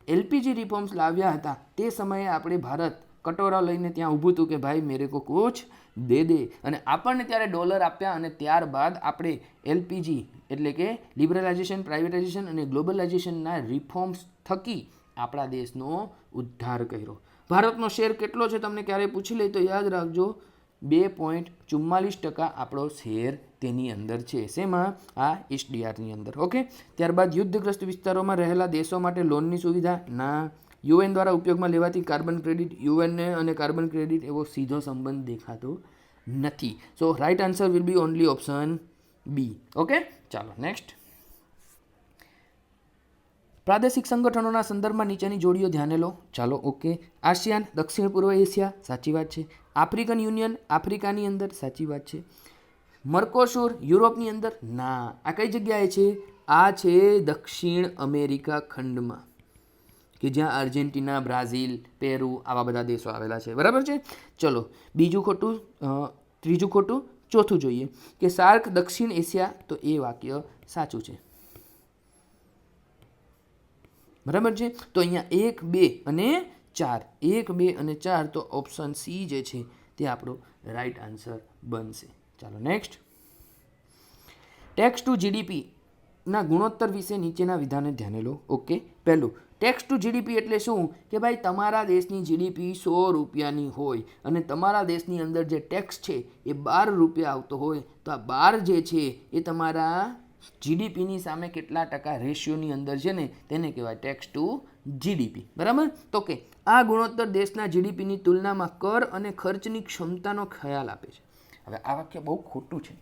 LPG રિફોર્મ્સ લાવ્યા હતા તે સમયે આપણે ભારત કટોરા લઈને ત્યાં ઊભું હતું કે ભાઈ મેરે કો કુછ દે દે, અને આપણને ત્યારે ડોલર આપ્યા અને ત્યારબાદ આપણે LPG એટલે કે લિબરલાઇઝેશન, પ્રાઇવેટાઇઝેશન અને ગ્લોબલાઇઝેશનના રિફોર્મ્સ થકી આપણા દેશનો ઉદ્ધાર કર્યો. ભારતનો શેર કેટલો છે તમને ક્યારેય પૂછી લે તો યાદ રાખજો, 2.44% આપણો શેર તેની અંદર છે. શેમાં? આ SDRની અંદર. ઓકે, ત્યારબાદ યુદ્ધગ્રસ્ત વિસ્તારોમાં રહેલા દેશો માટે લોનની સુવિધા. ના. UN દ્વારા ઉપયોગમાં લેવાતી કાર્બન ક્રેડિટ. UN અને કાર્બન ક્રેડિટ એવો સીધો સંબંધ દેખાતો નથી. So right answer will be only option B. Okay, ચાલો નેક્સ્ટ. પ્રાદેશિક સંગઠનોના સંદર્ભમાં નીચેની જોડીઓ ધ્યાને લો. ચાલો, ઓકે. આસિયાન, દક્ષિણ પૂર્વ એશિયા, સાચી વાત છે. આફ્રિકન યુનિયન, આફ્રિકાની અંદર, સાચી વાત છે. મર્કોસુર, યુરોપની અંદર. ના. આ કઈ જગ્યાએ છે? આ છે દક્ષિણ અમેરિકા ખંડમાં, કે જ્યાં અર્જેન્ટિના, બ્રાઝિલ, પેરુ આવા બધા દેશો આવેલા છે. બરાબર છે? ચલો, બીજું ખોટું, ત્રીજું ખોટું, ચોથું જોઈએ કે સાર્ક દક્ષિણ એશિયા. તો એ વાક્ય સાચું છે. બરાબર છે? તો અહીંયા 1, 2 અને 4, 1, 2 અને 4, તો ઓપ્શન સી જે છે તે આપણો રાઈટ આન્સર બનશે. ચાલો નેક્સ્ટ. ટેક્સ ટુ GDP ના ગુણોત્તર વિશે નીચેના વિધાને ધ્યાને લો. ઓકે, પહેલું, ટેક્સ ટુ GDP એટલે શું? કે ભાઈ તમારા દેશની GDP 100 રૂપિયાની હોય અને તમારા દેશની અંદર જે ટેક્સ છે એ 12 રૂપિયા આવતો હોય, તો આ 12 જે છે એ તમારા GDPની સામે કેટલા ટકા રેશિયોની અંદર છે ને તેને કહેવાય ટેક્સ ટુ GDP. બરાબર? તો કે આ ગુણોત્તર દેશના GDPની તુલનામાં કર અને ખર્ચની ક્ષમતાનો ખ્યાલ આપે છે. હવે આ વાક્ય બહુ ખોટું છે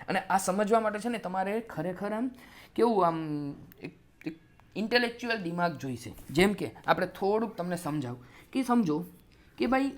અને આ સમજવા માટે છે ને તમારે ખરેખર આમ કેવું આમ એક ઇન્ટેલેક્ચ્યુઅલ દિમાગ જોઈશે. જેમ કે આપણે થોડુંક તમને સમજાવું કે સમજો કે ભાઈ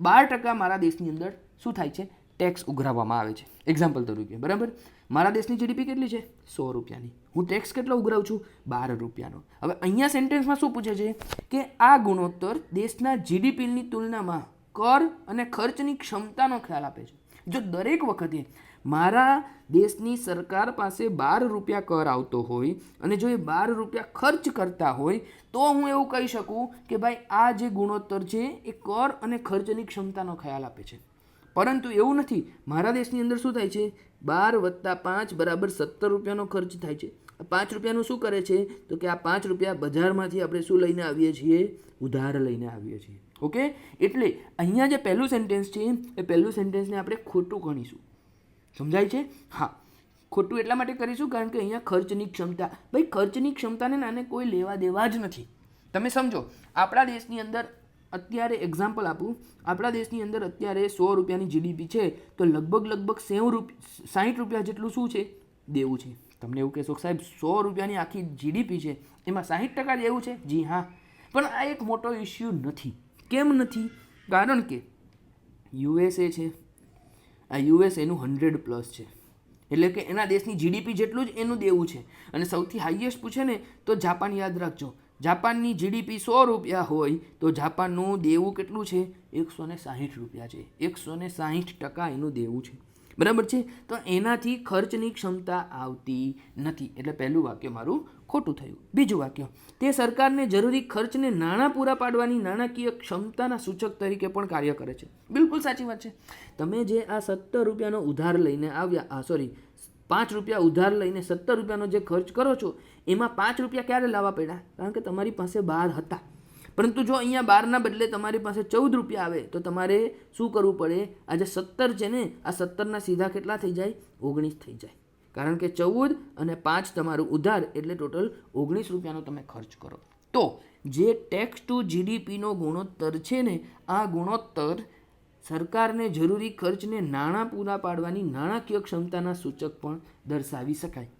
12% મારા દેશની અંદર શું થાય છે? ટેક્સ ઉઘરાવવામાં આવે છે. એક્ઝામ્પલ તરીકે, બરાબર, મારા દેશની GDP કેટલી છે? 100 રૂપિયાની. હું ટેક્સ કેટલો ઉઘરાવું છું? 12 રૂપિયાનો. હવે અહીંયા સેન્ટેન્સમાં શું પૂછે છે કે આ ગુણોત્તર દેશના GDPની તુલનામાં કર અને ખર્ચની ક્ષમતાનો ખ્યાલ આપે છે. જો દરેક વખતે મારા દેશની સરકાર પાસે 12 રૂપિયા કર આવતો હોય અને જો એ 12 રૂપિયા ખર્ચ કરતા હોય તો હું એવું કહી શકું કે ભાઈ આ જે ગુણોત્તર છે એ કર અને ખર્ચની ક્ષમતાનો ખ્યાલ આપે છે. પરંતુ એવું નથી. મારા દેશની અંદર શું થાય છે? 12 + 5 = 17 રૂપિયાનો ખર્ચ થાય છે. 5 રૂપિયાનું શું કરે છે? તો કે આ 5 રૂપિયા બજારમાંથી આપણે શું લઈને આવીએ છીએ? ઉધાર લઈને આવીએ છીએ. ઓકે, એટલે અહીંયા જે પહેલું સેન્ટેન્સ છે એ પહેલું સેન્ટેન્સને આપણે ખોટું ગણીશું. સમજાય છે? હા, ખોટું એટલા માટે કરીશું કારણ કે અહીંયા ખર્ચની ક્ષમતા, ભાઈ ખર્ચની ક્ષમતાને નાને કોઈ લેવા દેવા જ નથી. તમે સમજો, આપણા દેશની અંદર અત્યારે એક્ઝામ્પલ આપું, આપણા દેશની અંદર અત્યારે 100 રૂપિયાની GDP છે તો લગભગ 60 રૂપિયા જેટલું શું છે? દેવું છે. તમને એવું કહેશો સાહેબ 100 રૂપિયાની આખી GDP છે એમાં 60% દેવું છે? જી હા, પણ આ એક મોટો ઇસ્યુ નથી. કેમ નથી? કારણ કે USA છે, આ USA એનું 100+ છે, એટલે કે એના દેશની GDP જેટલું જ એનું દેવું છે. અને સૌથી હાઈએસ્ટ પૂછે ને તો જાપાન યાદ રાખજો. જાપાનની GDP 100 રૂપિયા હોય તો જાપાનનું દેવું કેટલું છે? 160 રૂપિયા છે. 160% એનું દેવું છે. બરાબર છે. તો એનાથી ખર્ચની ક્ષમતા આવતી નથી, એટલે પહેલું વાક્ય મારું ખોટું થયું. બીજું વાક્ય, તે સરકારને જરૂરી ખર્ચને નાણાં પૂરા પાડવાની નાણાકીય ક્ષમતાના સૂચક તરીકે પણ કાર્ય કરે છે. બિલકુલ સાચી વાત છે. તમે જે આ 17 રૂપિયાનો ઉધાર લઈને આવ્યા, 5 રૂપિયા ઉધાર લઈને 17 રૂપિયાનો જે ખર્ચ કરો છો, એમાં 5 રૂપિયા ક્યારે લાવવા પડ્યા? કારણ કે તમારી પાસે 12 હતા. પરંતુ જો અહીંયા 12ના બદલે તમારી પાસે 14 રૂપિયા આવે તો તમારે શું કરવું પડે? આ જે 17 છે ને, આ 17ના સીધા કેટલા થઈ જાય? 19 થઈ જાય. કારણ કે 14 અને 5 તમારું ઉધાર, એટલે ટોટલ 19 રૂપિયાનો તમે ખર્ચ કરો. તો જે ટેક્સ ટુ જીડીપીનો ગુણોત્તર છે ને, આ ગુણોત્તર સરકારને જરૂરી ખર્ચને નાણાં પૂરા પાડવાની નાણાકીય ક્ષમતાના સૂચક પણ દર્શાવી શકાય.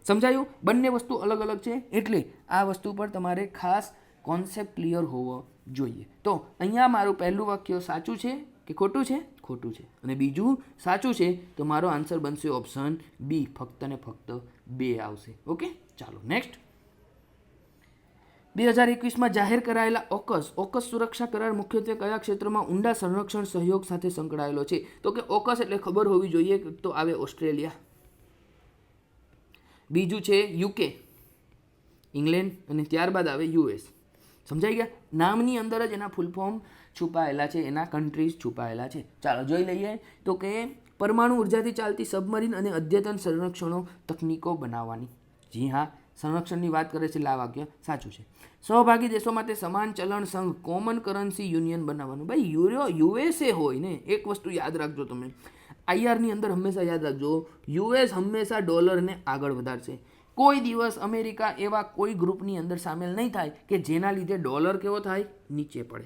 સમજાયું? બંને વસ્તુ અલગ અલગ છે, એટલે આ વસ્તુ પર તમારે ખાસ કોન્સેપ્ટ ક્લિયર હોવો જોઈએ. તો અહીંયા મારું પહેલું વાક્ય સાચું છે કે ખોટું છે? ખોટું છે. અને બીજું સાચું છે, તો મારો આન્સર બનશે ઓપ્શન બી, ફક્ત ને ફક્ત 2 આવશે. ઓકે, ચાલો નેક્સ્ટ. 2021માં જાહેર કરાયેલા ઓકસ સુરક્ષા કરાર મુખ્યત્વે કયા ક્ષેત્રમાં ઊંડા સંરક્ષણ સહયોગ સાથે સંકળાયેલો છે? તો કે ઓકસ એટલે ખબર હોવી જોઈએ, તો આવે ઓસ્ટ્રેલિયા, બીજું છે યુકે, ઇંગ્લેન્ડ, અને ત્યારબાદ આવે યુએસ. સમજાઈ ગયા? નામની અંદર જ એના ફૂલ ફોર્મ છુપાયેલા છે, એના કન્ટ્રીઝ છુપાયેલા છે. ચાલો જોઈ લઈએ. તો કે પરમાણુ ઉર્જાથી ચાલતી સબમરીન અને અદ્યતન સંરક્ષણો તકનીકો બનાવવાની. જી હા, સંરક્ષણની વાત કરે છે. આ વાક્ય સાચું છે. સહભાગી દેશો માટે સમાન ચલણ સંઘ કોમન કરન્સી યુનિયન બનાવવાનું. ભાઈ યુએસએ હોય ને, એક વસ્તુ યાદ રાખજો તમે, આઈઆરની અંદર હંમેશા યાદ રાખજો, યુએસ હંમેશા ડોલરને આગળ વધારશે. કોઈ દિવસ અમેરિકા એવા કોઈ ગ્રુપની અંદર સામેલ નહીં થાય કે જેના લીધે ડોલર કેવો થાય? નીચે પડે,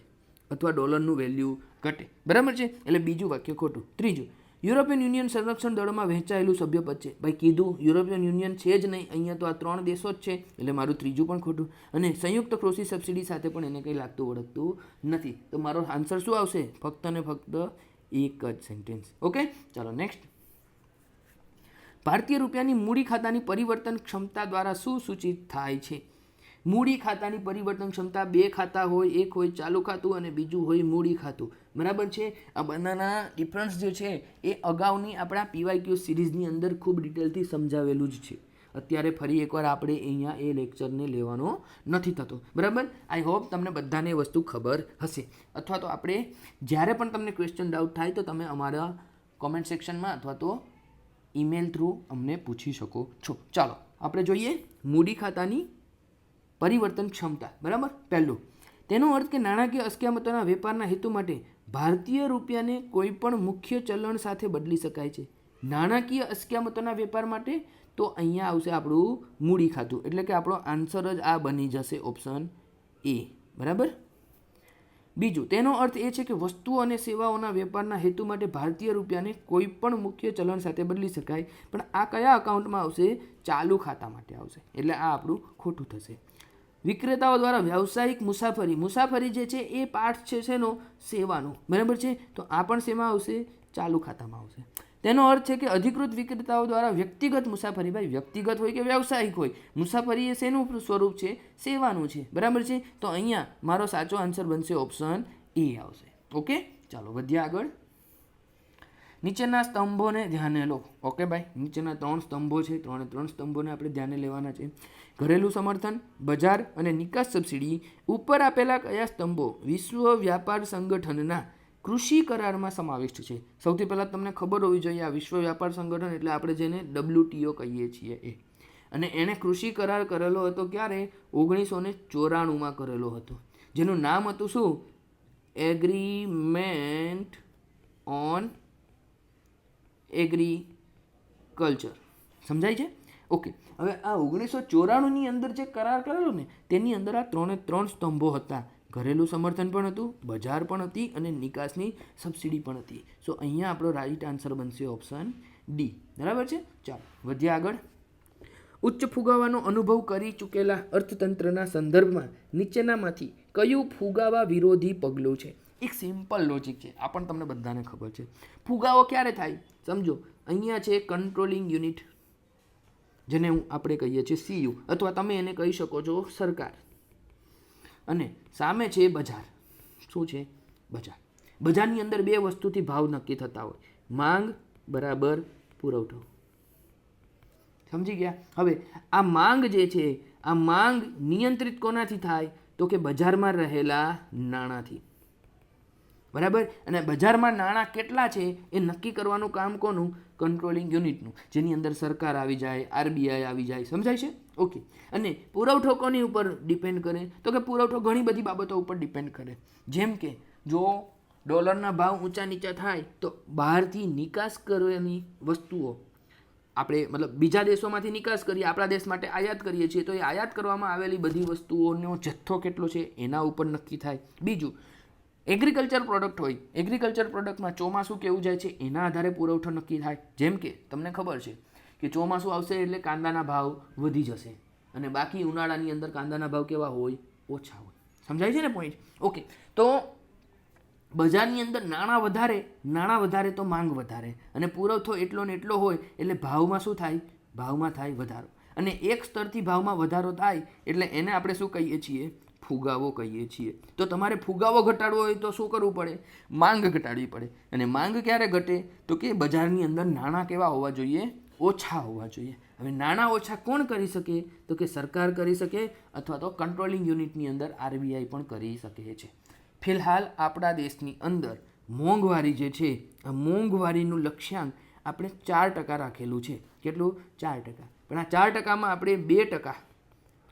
અથવા ડોલરનું વેલ્યુ ઘટે. બરાબર છે? એટલે બીજું વાક્ય ખોટું. ત્રીજું, યુરોપિયન યુનિયન સંરક્ષણ દળોમાં વહેંચાયેલું સભ્યપદ છે. ભાઈ કીધું યુરોપિયન યુનિયન છે જ નહીં, અહીંયા તો આ 3 દેશો જ છે, એટલે મારું ત્રીજું પણ ખોટું. અને સંયુક્ત કૃષિ સબસિડી સાથે પણ એને કંઈ લાગતું ઓળખતું નથી. તો મારો આન્સર શું આવશે? ફક્ત ને ફક્ત એક જ સેન્ટેન્સ. ઓકે, ચાલો નેક્સ્ટ. ભારતીય રૂપિયાની મૂડી ખાતાની પરિવર્તન ક્ષમતા દ્વારા શું સૂચિત થાય છે? મૂડી ખાતાની પરિવર્તન ક્ષમતા 2 ખાતા હોય, એક હોય ચાલુ ખાતું અને બીજું હોય મૂડી ખાતું. બરાબર છે? આ બંનેના ડિફરન્સ જે છે એ અગાઉની આપણા PYQ સિરીઝની અંદર ખૂબ ડિટેલથી સમજાવેલું જ છે. અત્યારે ફરી એકવાર આપણે અહીંયા એ લેક્ચરને લેવાનો નથી થતો. બરાબર? આઈ હોપ તમને બધાને વસ્તુ ખબર હશે. અથવા તો આપણે જ્યારે પણ તમને ક્વેશ્ચન ડાઉટ થાય તો તમે અમારા કોમેન્ટ સેક્શનમાં અથવા તો ઈમેલ થ્રુ અમને પૂછી શકો છો. ચાલો આપણે જોઈએ મૂડી ખાતાની પરિવર્તન ક્ષમતા. બરાબર? પહેલું, તેનો અર્થ કે નાણાકીય અસ્કયામતોના વેપારના હેતુ માટે ભારતીય રૂપિયાને કોઈ પણ મુખ્ય ચલણ સાથે બદલી શકાય છે. નાણાકીય અસ્કયામતોના વેપાર માટે તો અહીંયા આવશે આપણું મૂડી ખાતું, એટલે કે આપણો આન્સર જ આ બની જશે ઓપ્શન એ. બરાબર? બીજું, તેનો અર્થ એ છે કે વસ્તુઓ અને સેવાઓના વેપારના હેતુ માટે ભારતીય રૂપિયાને કોઈ પણ મુખ્ય ચલણ સાથે બદલી શકાય. પણ આ કયા અકાઉન્ટમાં આવશે? ચાલુ ખાતા માટે આવશે, એટલે આ આપણું ખોટું થશે. વિક્રેતાઓ દ્વારા વ્યાવસાયિક મુસાફરી જે છે એ પાર્ટ છે શેનો? સેવાનો. બરાબર છે? તો આ પણ શેમાં આવશે? ચાલુ ખાતામાં આવશે. તેનો અર્થ છે કે અધિકૃત વિક્રેતાઓ દ્વારા વ્યક્તિગત મુસાફરી, ભાઈ વ્યક્તિગત હોય કે વ્યાવસાયિક હોય, મુસાફરી એ શેનું સ્વરૂપ છે? સેવાનું છે. બરાબર છે? તો અહીંયા મારો સાચો આન્સર બનશે ઓપ્શન એ આવશે. ઓકે, ચાલો વધ્યા આગળ. નીચેના સ્તંભોને ધ્યાને લો. ઓકે ભાઈ, નીચેના 3 સ્તંભો છે, 3 સ્તંભોને આપણે ધ્યાને લેવાના છે. ઘરેલું સમર્થન, બજાર અને નિકાસ સબસિડી. ઉપર આપેલા કયા સ્તંભો વિશ્વ વ્યાપાર સંગઠનના કૃષિ કરારમાં સમાવિષ્ટ છે? સૌથી પહેલાં તમને ખબર હોવી જોઈએ, આ વિશ્વ વ્યાપાર સંગઠન એટલે આપણે જેને WTO કહીએ છીએ એ. અને એણે કૃષિ કરાર કરેલો હતો ક્યારે? 1994માં કરેલો હતો, જેનું નામ હતું શું? Agreement on agriculture. સમજાય છે? ઓકે, હવે આ 1994ની અંદર જે કરાર કરેલો ને, તેની અંદર આ 3 સ્તંભો હતા. ઘરેલું સમર્થન પણ હતું, બજાર પણ હતી અને નિકાસની સબસિડી પણ હતી. સો અહીંયા આપણો રાઈટ આન્સર બનશે ઓપ્શન ડી. બરાબર છે? ચાલો વધ્યા આગળ. ઉચ્ચ ફુગાવાનો અનુભવ કરી ચૂકેલા અર્થતંત્રના સંદર્ભમાં નીચેનામાંથી કયું ફુગાવા વિરોધી પગલું છે? એક સિમ્પલ લોજિક છે, આ પણ તમને બધાને ખબર છે. ફુગાવો ક્યારે થાય? સમજો, અહીંયા છે કંટ્રોલિંગ યુનિટ, જેને આપણે કહીએ છીએ CU, અથવા તમે એને કહી શકો છો સરકાર, અને સામે છે બજાર. શું છે? બજાર. બજારની અંદર 2 વસ્તુથી ભાવ નક્કી થતા હોય, માંગ બરાબર પુરવઠો. સમજી ગયા? હવે આ માંગ જે છે, આ માંગ નિયંત્રિત કોનાથી થાય? તો કે બજારમાં રહેલા નાણાંથી. બરાબર. અને બજારમાં નાણાં કેટલા છે એ નક્કી કરવાનું કામ કોનું? કંટ્રોલિંગ યુનિટનું, જેની અંદર સરકાર આવી જાય, આરબીઆઈ આવી જાય. સમજાય છે? ઓકે. અને પુરવઠો કોની ઉપર ડિપેન્ડ કરે? તો કે પુરવઠો ઘણી બધી બાબતો ઉપર ડિપેન્ડ કરે. જેમ કે જો ડોલરના ભાવ ઊંચા નીચા થાય તો બહારથી નિકાસ કરવાની વસ્તુઓ આપણે મતલબ બીજા દેશોમાંથી નિકાસ કરીએ, આપણા દેશ માટે આયાત કરીએ છીએ, તો એ આયાત કરવામાં આવેલી બધી વસ્તુઓનો જથ્થો કેટલો છે એના ઉપર નક્કી થાય. બીજું, એગ્રીકલ્ચર પ્રોડક્ટ હોય, એગ્રીકલ્ચર પ્રોડક્ટમાં ચોમાસું કેવું જાય છે એના આધારે પુરવઠો નક્કી થાય. જેમ કે તમને ખબર છે કે ચોમાસું આવશે એટલે કાંદાના ભાવ વધી જશે, અને બાકી ઉનાળાની અંદર કાંદાના ભાવ કેવા હોય? ઓછા હોય. સમજાય છે ને પોઈન્ટ? ઓકે. તો બજારની અંદર નાણાં વધારે તો માંગ વધારે, અને પુરવઠો એટલો ને એટલો હોય એટલે ભાવમાં શું થાય? ભાવમાં થાય વધારો. અને એક સ્તરથી ભાવમાં વધારો થાય એટલે એને આપણે શું કહીએ છીએ? ફુગાવો કહીએ છીએ. તો તમારે ફુગાવો ઘટાડવો હોય તો શું કરવું પડે? માંગ ઘટાડવી પડે. અને માંગ ક્યારે ઘટે? તો કે બજારની અંદર નાણાં કેવા હોવા જોઈએ? ઓછા હોવા જોઈએ. હવે નાણાં ઓછા કોણ કરી શકે? તો કે સરકાર કરી શકે, અથવા તો કંટ્રોલિંગ યુનિટની અંદર આરબીઆઈ પણ કરી શકે છે. ફિલહાલ આપણા દેશની અંદર મોંઘવારી જે છે, આ મોંઘવારીનું લક્ષ્યાંક આપણે 4% રાખેલું છે. કેટલું? 4%. પણ આ 4%માં આપણે 2%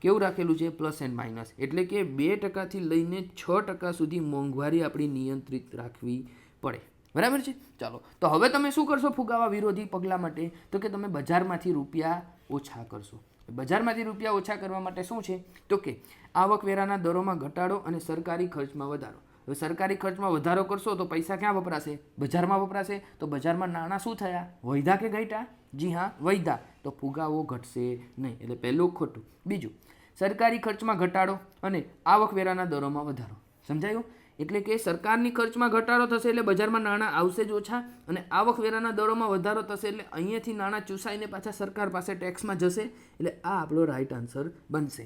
કેવું રાખેલું છે? Plus and minus. એટલે કે 2%થી લઈને 6% સુધી મોંઘવારી આપણી નિયંત્રિત રાખવી પડે. બરાબર છે? ચાલો, તો હવે તમે શું કરશો ફુગાવા વિરોધી પગલાં માટે? તો કે તમે બજારમાંથી રૂપિયા ઓછા કરશો. બજારમાંથી રૂપિયા ઓછા કરવા માટે શું છે? તો કે આવકવેરાના દરોમાં ઘટાડો અને સરકારી ખર્ચમાં વધારો. હવે સરકારી ખર્ચમાં વધારો કરશો તો પૈસા ક્યાં વપરાશે? બજારમાં વપરાશે. તો બજારમાં નાણાં શું થયા? વધ્યા કે ઘટ્યા? જી હા, વધ્યા. તો ફુગાવો ઘટશે નહીં. એટલે પહેલું ખોટું. બીજું, સરકારી ખર્ચમાં ઘટાડો અને આવકવેરાના દરોમાં વધારો. સમજાયું? એટલે કે સરકારની ખર્ચમાં ઘટાડો થશે એટલે બજારમાં નાણાં આવશે જ ઓછા, અને આવકવેરાના દરોમાં વધારો થશે એટલે અહીંયાથી નાણાં ચૂસાઈને પાછા સરકાર પાસે ટેક્સમાં જશે. એટલે આ આપણો રાઈટ આન્સર બનશે.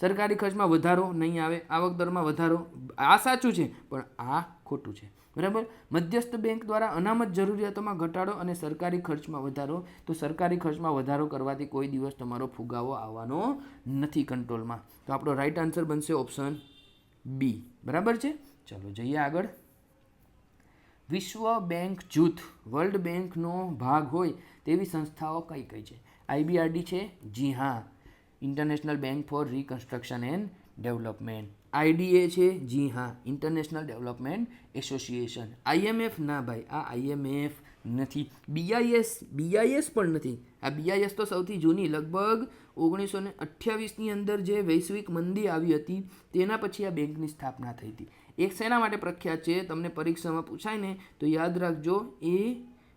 સરકારી ખર્ચમાં વધારો નહીં આવે, આવક દરમાં વધારો, આ સાચું છે પણ આ ખોટું છે. બરાબર. મધ્યસ્થ બેંક દ્વારા અનામત જરૂરિયાતોમાં ઘટાડો અને સરકારી ખર્ચમાં વધારો. તો સરકારી ખર્ચમાં વધારો કરવાથી કોઈ દિવસ તમારો ફુગાવો આવવાનો નથી કંટ્રોલમાં. તો આપણો રાઈટ આન્સર બનશે ઓપ્શન બી. બરાબર છે? ચલો જઈએ આગળ. વિશ્વ બેંક જૂથ વર્લ્ડ બેંકનો ભાગ હોય તેવી સંસ્થાઓ કઈ કઈ છે? આઈબીઆરડી છે? જી હા, international bank for reconstruction and development. IDA છે? જી હા, ઇન્ટરનેશનલ ડેવલપમેન્ટ એસોસિએશન. આઈએમએફ? ના ભાઈ, આ આઈએમએફ નથી. બીઆઈએસ પણ નથી. આ બીઆઈએસ તો સૌથી જૂની, લગભગ 1928ની અંદર જે વૈશ્વિક મંદી આવી હતી તેના પછી આ બેંકની સ્થાપના થઈ હતી. એક શેના માટે પ્રખ્યાત છે? તમને પરીક્ષામાં પૂછાય ને તો યાદ રાખજો, એ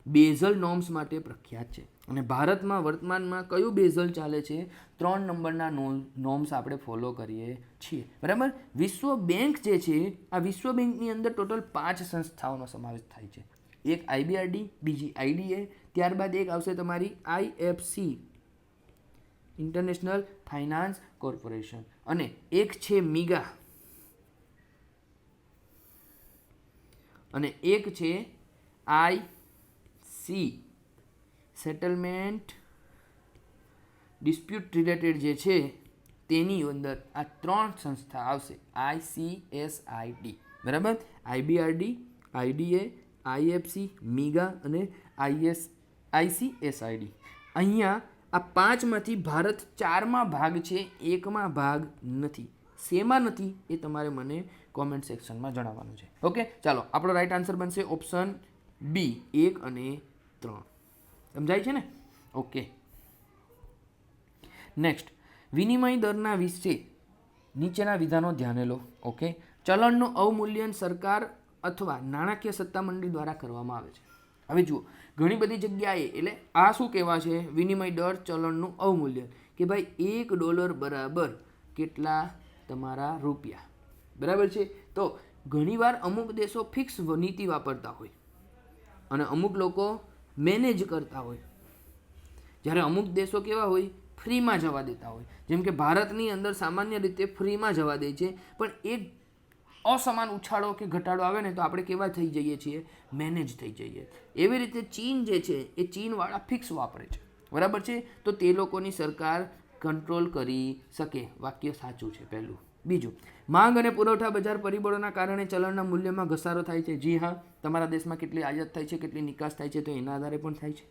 બેઝલ નોર્મ્સ માટે પ્રખ્યાત છે. અને ભારતમાં વર્તમાનમાં કયું બેઝલ ચાલે છે? 3 નંબરના નોર્મ્સ આપણે ફોલો કરીએ છીએ. બરાબર. વિશ્વ બેંક જે છે, આ વિશ્વ બેંકની અંદર ટોટલ 5 સંસ્થાઓનો સમાવેશ થાય છે. એક આઈબીઆરડી, બીજી આઈડીએ, ત્યારબાદ એક આવશે તમારી આઈએફસી, ઇન્ટરનેશનલ ફાઇનાન્સ કોર્પોરેશન, અને એક છે મીગા, અને એક છે આઈસી, સેટલમેન્ટ ડિસ્પ્યુટ રિલેટેડ જે છે તેની અંદર આ 3 સંસ્થા આવશે. ICSID. બરાબર. આઈબીઆરડી, આઈડીએ, આઈએફસી, મીગા અને ICSID. અહીંયા આ 5માંથી ભારત 4માં ભાગ છે, 1માં ભાગ નથી. શેમાં નથી એ તમારે મને કોમેન્ટ સેક્શનમાં જણાવવાનું છે. ઓકે, ચાલો, આપણો રાઈટ આન્સર બનશે ઓપ્શન બી, 1 અને 3. સમજાય છે ને? ઓકે. નેક્સ્ટ, વિનિમય દરના વિશે નીચેના વિધાનો ધ્યાને લો. ઓકે. ચલણનું અવમૂલ્યન સરકાર અથવા નાણાકીય સત્તામંડળ દ્વારા કરવામાં આવે છે. હવે જુઓ, ઘણી બધી જગ્યાએ, એટલે આ શું કહેવા છે? વિનિમય દર, ચલણનું અવમૂલ્યન, કે ભાઈ $1 બરાબર કેટલા તમારા રૂપિયા. બરાબર છે? તો ઘણીવાર અમુક દેશો ફિક્સ નીતિ વાપરતા હોય અને અમુક લોકો મેનેજ કરતા હોય, જ્યારે અમુક દેશો કેવા હોય? ફ્રીમાં જવા દેતા હોય. જેમ કે ભારતની અંદર સામાન્ય રીતે ફ્રીમાં જવા દે છે, પણ એક અસમાન ઉછાળો કે ઘટાડો આવે ને તો આપણે કેવા થઈ જઈએ છીએ, મેનેજ થઈ જઈએ. એવી રીતે ચીન જે છે એ ચીનવાળા ફિક્સ વાપરે છે, બરાબર છે. તો તે લોકોની સરકાર કંટ્રોલ કરી શકે. વાક્ય સાચું છે પહેલું. બીજું, માંગ અને પુરવઠા બજાર પરિબળોના કારણે ચલણના મૂલ્યમાં ઘસારો થાય છે. જી હા, તમારા દેશમાં કેટલી આયાત થાય છે, કેટલી નિકાસ થાય છે, તો એના આધારે પણ થાય છે.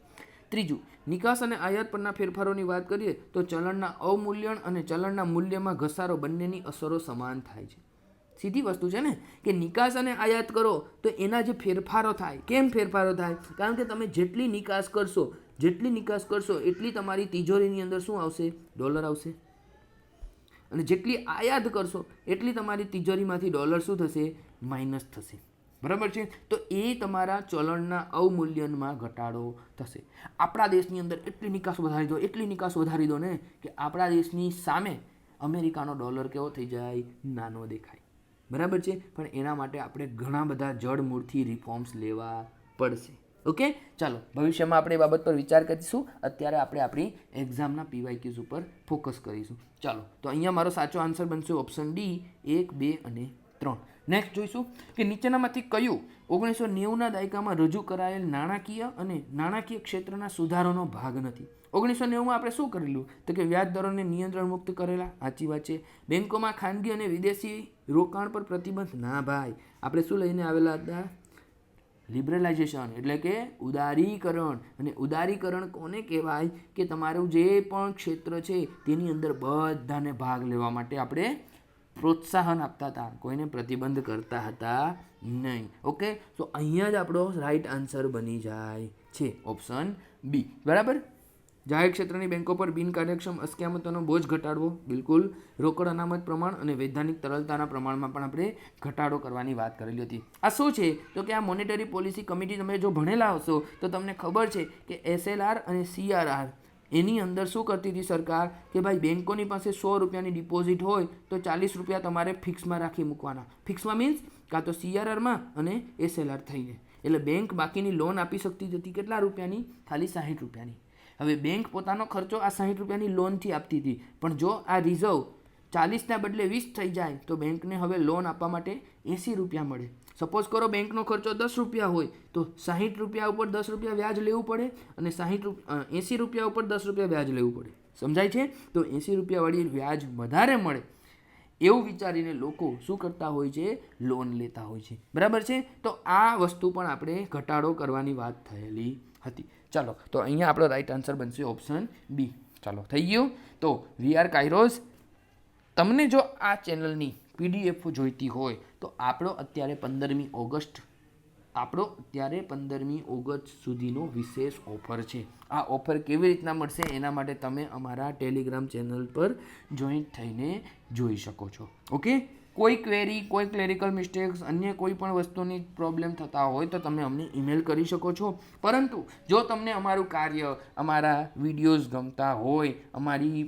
ત્રીજું, નિકાસ અને આયાત પરના ફેરફારોની વાત કરીએ તો ચલણના અવમૂલ્યન અને ચલણના મૂલ્યમાં ઘસારો બંનેની અસરો સમાન થાય છે. સીધી વસ્તુ છે ને કે નિકાસ અને આયાત કરો તો એના જે ફેરફારો થાય. કેમ ફેરફારો થાય? કારણ કે તમે જેટલી નિકાસ કરશો એટલી તમારી તિજોરીની અંદર શું આવશે? ડોલર આવશે. અને જેટલી આયાત કરશો એટલી તમારી તિજોરીમાંથી ડોલર શું થશે? માઇનસ થશે. બરાબર છે. તો એ તમારા ચલણના અવમૂલ્યનમાં ઘટાડો થશે. આપણા દેશની અંદર એટલી નિકાસ વધારી દો ને કે આપણા દેશની સામે અમેરિકાનો ડોલર કેવો થઈ જાય? નાનો દેખાય. બરાબર છે. પણ એના માટે આપણે ઘણા બધા જડમૂળથી રિફોર્મ્સ લેવા પડશે. ઓકે, ચાલો ભવિષ્યમાં આપણે એ બાબત પર વિચાર કરીશું. અત્યારે આપણે આપણી એક્ઝામના PYQs ઉપર ફોકસ કરીશું. ચાલો, તો અહીંયા મારો સાચો આન્સર બનશે ઓપ્શન ડી, 1, 2 અને 3. નેક્સ્ટ જોઈશું કે નીચેનામાંથી કયું 1990ના દાયકામાં રજૂ કરાયેલ નાણાકીય ક્ષેત્રના સુધારોનો ભાગ નથી? 1990માં આપણે શું કરેલું? તો કે વ્યાજ દરોને નિયંત્રણ મુક્ત કરેલા. સાચી વાત છે. બેંકોમાં ખાનગી અને વિદેશી રોકાણ પર પ્રતિબંધ. ના ભાઈ, આપણે શું લઈને આવેલા હતા? લિબરલાઇઝેશન, એટલે કે ઉદારીકરણ. અને ઉદારીકરણ કોને કહેવાય? કે તમારું જે પણ ક્ષેત્ર છે તેની અંદર બધાને ભાગ લેવા માટે આપણે પ્રોત્સાહન આપતા હતા, કોઈને પ્રતિબંધ કરતા હતા નહીં. ઓકે, તો અહીંયા જ આપણો રાઈટ આન્સર બની જાય છે ઓપ્શન બી. બરાબર. જાહેર ક્ષેત્રની બેંકો પર બિનકાર્યક્ષમ અસ્કયામતોનો બોજ ઘટાડવો. બિલકુલ. રોકડ અનામત પ્રમાણ અને વૈધાનિક તરલતાના પ્રમાણમાં પણ આપણે ઘટાડો કરવાની વાત કરેલી હતી. આ શું છે? તો કે આ મોનેટરી પોલિસી કમિટી, તમે જો ભણેલા હશો તો તમને ખબર છે કે SLR અને CRR એની અંદર શું કરતી હતી સરકાર? કે ભાઈ બેંકોની પાસે 100 રૂપિયાની ડિપોઝિટ હોય તો 40 રૂપિયા તમારે ફિક્સમાં રાખી મૂકવાના. ફિક્સમાં મીન્સ કાં તો CRRમાં અને SLR થઈને. એટલે બેંક બાકીની લોન આપી શકતી હતી કેટલા રૂપિયાની? ખાલી 60 રૂપિયાની. હવે બેંક પોતાનો ખર્ચો આ 60 રૂપિયાની લોનથી આપતી હતી. પણ જો આ રિઝર્વ 40ના બદલે 20 થઈ જાય તો બેંકને હવે લોન આપવા માટે 80 રૂપિયા મળે. સપોઝ કરો બેંકનો ખર્ચો 10 રૂપિયા હોય તો 60 રૂપિયા ઉપર 10 રૂપિયા વ્યાજ લેવું પડે અને 80 રૂપિયા ઉપર 10 રૂપિયા વ્યાજ લેવું પડે. સમજાય છે? તો 80 રૂપિયાવાળી વ્યાજ વધારે મળે એવું વિચારીને લોકો શું કરતા હોય છે? લોન લેતા હોય છે. બરાબર છે. તો આ વસ્તુ પણ આપણે ઘટાડો કરવાની વાત થયેલી હતી. ચાલો, તો અહીંયા આપણો રાઈટ આન્સર બનશે ઓપ્શન બી. ચાલો, થઈ ગયું. તો VR કાયરોઝ, તમને જો આ ચેનલની PDF જોઈતી હોય તો આપણો અત્યારે 15મી ઓગસ્ટ સુધીનો વિશેષ ઓફર છે. આ ઓફર કેવી રીતના મળશે એના માટે તમે અમારા ટેલિગ્રામ ચેનલ પર જોઈન્ટ થઈને જોઈ શકો છો. ઓકે, કોઈ ક્વેરી, કોઈ ક્લેરિકલ મિસ્ટેક્સ, અન્ય કોઈ પણ વસ્તુની પ્રોબ્લેમ થતા હોય તો તમે અમને ઈમેલ કરી શકો છો. પરંતુ જો તમને અમારું કાર્ય, અમારા વિડીયોઝ ગમતા હોય, અમારી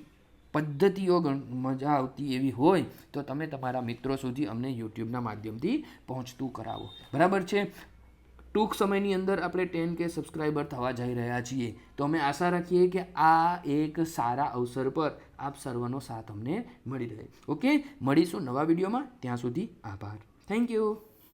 પદ્ધતિઓ મજા આવતી એવી હોય તો તમે તમારા મિત્રો સુધી અમને યુટ્યુબના માધ્યમથી પહોંચતું કરાવો. બરાબર છે. ટૂંક સમયની અંદર આપણે 10K સબસ્ક્રાઈબર થવા જઈ રહ્યા છીએ. તો અમે આશા રાખીએ કે આ એક સારા અવસર પર આપ સર્વનો સાથ અમને મળી રહે. ઓકે, મળીશું નવા વિડીયોમાં. ત્યાં સુધી આભાર. Thank you.